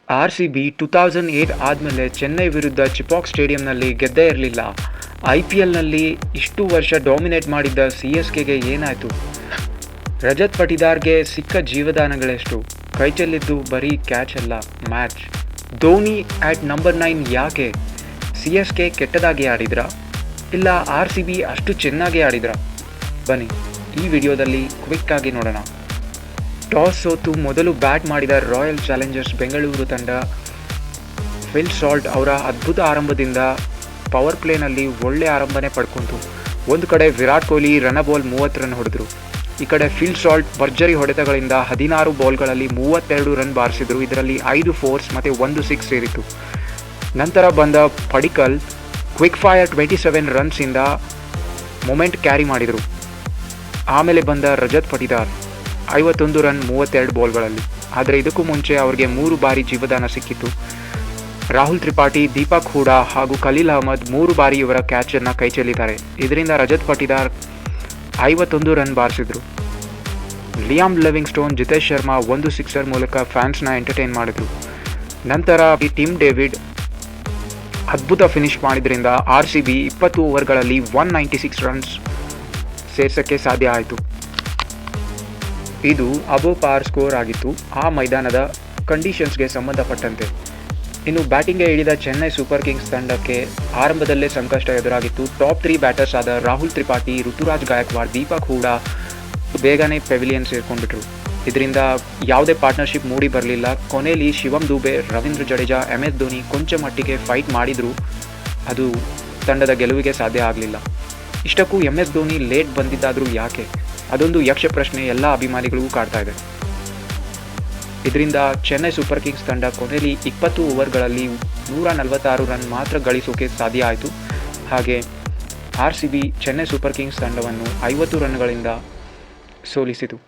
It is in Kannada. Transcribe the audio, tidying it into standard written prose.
RCB 2008 ಆದಮೇಲೆ ಚೆನ್ನೈ ವಿರುದ್ಧ ಚಿಪಾಕ್ ಸ್ಟೇಡಿಯಂನಲ್ಲಿ ಗೆದ್ದೇ ಇರಲಿಲ್ಲ. IPLನಲ್ಲಿ ಇಷ್ಟು ವರ್ಷ ಡಾಮಿನೇಟ್ ಮಾಡಿದ್ದ CSKಗೆ ಏನಾಯಿತು? ರಜತ್ ಪಟಿದಾರ್ಗೆ ಸಿಕ್ಕ ಜೀವದಾನಗಳೆಷ್ಟು? ಕೈಚೆಲ್ಲಿದ್ದು ಬರೀ ಕ್ಯಾಚ್ ಅಲ್ಲ, ಮ್ಯಾಚ್. ಧೋನಿ ಆಟ್ ನಂಬರ್ 9 ಯಾಕೆ? CSK ಕೆಟ್ಟದಾಗಿ ಆಡಿದ್ರಾ? ಇಲ್ಲ RCB ಅಷ್ಟು ಚೆನ್ನಾಗಿ ಆಡಿದ್ರಾ? ಬನ್ನಿ ಈ ವಿಡಿಯೋದಲ್ಲಿ ಕ್ವಿಕ್ ಆಗಿ ನೋಡೋಣ. ಟಾಸ್ ಸೋತು ಮೊದಲು ಬ್ಯಾಟ್ ಮಾಡಿದ ರಾಯಲ್ ಚಾಲೆಂಜರ್ಸ್ ಬೆಂಗಳೂರು ತಂಡ ಫಿಲ್ ಸಾಲ್ಟ್ ಅವರ ಅದ್ಭುತ ಆರಂಭದಿಂದ ಪವರ್ ಪ್ಲೇನಲ್ಲಿ ಒಳ್ಳೆ ಆರಂಭನೆ ಪಡ್ಕೊಂತು. ಒಂದು ಕಡೆ ವಿರಾಟ್ ಕೊಹ್ಲಿ ಬಾಲ್ 30 ರನ್ ಹೊಡೆದರು. ಈ ಕಡೆ ಫಿಲ್ ಸಾಲ್ಟ್ ಭರ್ಜರಿ ಹೊಡೆತಗಳಿಂದ 16 ಬಾಲ್ಗಳಲ್ಲಿ 32 ರನ್ ಬಾರಿಸಿದರು. ಇದರಲ್ಲಿ 5 ಫೋರ್ಸ್ ಮತ್ತು 1 6 ಸೇರಿತು. ನಂತರ ಬಂದ ಪಡಿಕ್ಕಲ್ ಕ್ವಿಕ್ ಫೈರ್ 27 ರನ್ಸಿಂದ ಮೊಮೆಂಟ್ ಕ್ಯಾರಿ ಮಾಡಿದರು. ಆಮೇಲೆ ಬಂದ ರಜತ್ ಪಟಿದಾರ್ 51 ರನ್ 32 ಬಾಲ್ಗಳಲ್ಲಿ. ಆದರೆ ಇದಕ್ಕೂ ಮುಂಚೆ ಅವರಿಗೆ 3 ಬಾರಿ ಜೀವದಾನ ಸಿಕ್ಕಿತ್ತು. ರಾಹುಲ್ ತ್ರಿಪಾಠಿ, ದೀಪಕ್ ಹೂಡಾ ಹಾಗೂ ಖಲೀಲ್ ಅಹ್ಮದ್ 3 ಬಾರಿ ಇವರ ಕ್ಯಾಚನ್ನು ಕೈಚೆಲ್ಲಿದ್ದಾರೆ. ಇದರಿಂದ ರಜತ್ ಪಟಿದಾರ್ 51 ರನ್ ಬಾರಿಸಿದರು. Liam Livingstone, Jitesh Sharma 1 sixer ಮೂಲಕ ಫ್ಯಾನ್ಸ್ನ ಎಂಟರ್ಟೈನ್ ಮಾಡಿದರು. ನಂತರ ಟಿಮ್ ಡೇವಿಡ್ ಅದ್ಭುತ ಫಿನಿಶ್ ಮಾಡಿದ್ರಿಂದ RCB 20 ಓವರ್ಗಳಲ್ಲಿ 196 ರನ್ಸ್ ಸೇರ್ಸೋಕ್ಕೆ ಸಾಧ್ಯ ಆಯಿತು. ಇದು ಅಬೋ ಪಾರ್ ಸ್ಕೋರ್ ಆಗಿತ್ತು ಆ ಮೈದಾನದ ಕಂಡೀಷನ್ಸ್ಗೆ ಸಂಬಂಧಪಟ್ಟಂತೆ. ಇನ್ನು ಬ್ಯಾಟಿಂಗ್ಗೆ ಇಳಿದ ಚೆನ್ನೈ ಸೂಪರ್ ಕಿಂಗ್ಸ್ ತಂಡಕ್ಕೆ ಆರಂಭದಲ್ಲೇ ಸಂಕಷ್ಟ ಎದುರಾಗಿತ್ತು. ಟಾಪ್ 3 ಬ್ಯಾಟರ್ಸ್ ಆದ ರಾಹುಲ್ ತ್ರಿಪಾಠಿ, ಋತುರಾಜ್ ಗಾಯಕ್ವಾಡ್, ದೀಪಕ್ ಹೂಡಾ ಬೇಗನೆ ಪೆವಿಲಿಯನ್ ಸೇರಿಕೊಂಡ್ಬಿಟ್ರು. ಇದರಿಂದ ಯಾವುದೇ ಪಾರ್ಟ್ನರ್ಶಿಪ್ ಮೂಡಿ ಬರಲಿಲ್ಲ. ಕೊನೆಯಲ್ಲಿ ಶಿವಮ್ ದುಬೆ, ರವೀಂದ್ರ ಜಡೇಜಾ, MS ಧೋನಿ ಕೊಂಚ ಮಟ್ಟಿಗೆ ಫೈಟ್ ಮಾಡಿದರೂ ಅದು ತಂಡದ ಗೆಲುವಿಗೆ ಸಾಧ್ಯ ಆಗಲಿಲ್ಲ. ಇಷ್ಟಕ್ಕೂ MS ಧೋನಿ ಲೇಟ್ ಬಂದಿದ್ದಾದರೂ ಯಾಕೆ? ಅದೊಂದು ಯಕ್ಷ ಪ್ರಶ್ನೆ ಎಲ್ಲ ಅಭಿಮಾನಿಗಳಿಗೂ ಕಾಡ್ತಾ ಇದೆ. ಇದರಿಂದ ಚೆನ್ನೈ ಸೂಪರ್ ಕಿಂಗ್ಸ್ ತಂಡ ಕೊನೆಯಲ್ಲಿ 20 ಓವರ್ಗಳಲ್ಲಿ 146 ರನ್ ಮಾತ್ರ ಗಳಿಸೋಕೆ ಸಾಧ್ಯ ಆಯಿತು. ಹಾಗೆ RCB ಚೆನ್ನೈ ಸೂಪರ್ ಕಿಂಗ್ಸ್ ತಂಡವನ್ನು 50 ರನ್ಗಳಿಂದ ಸೋಲಿಸಿತು.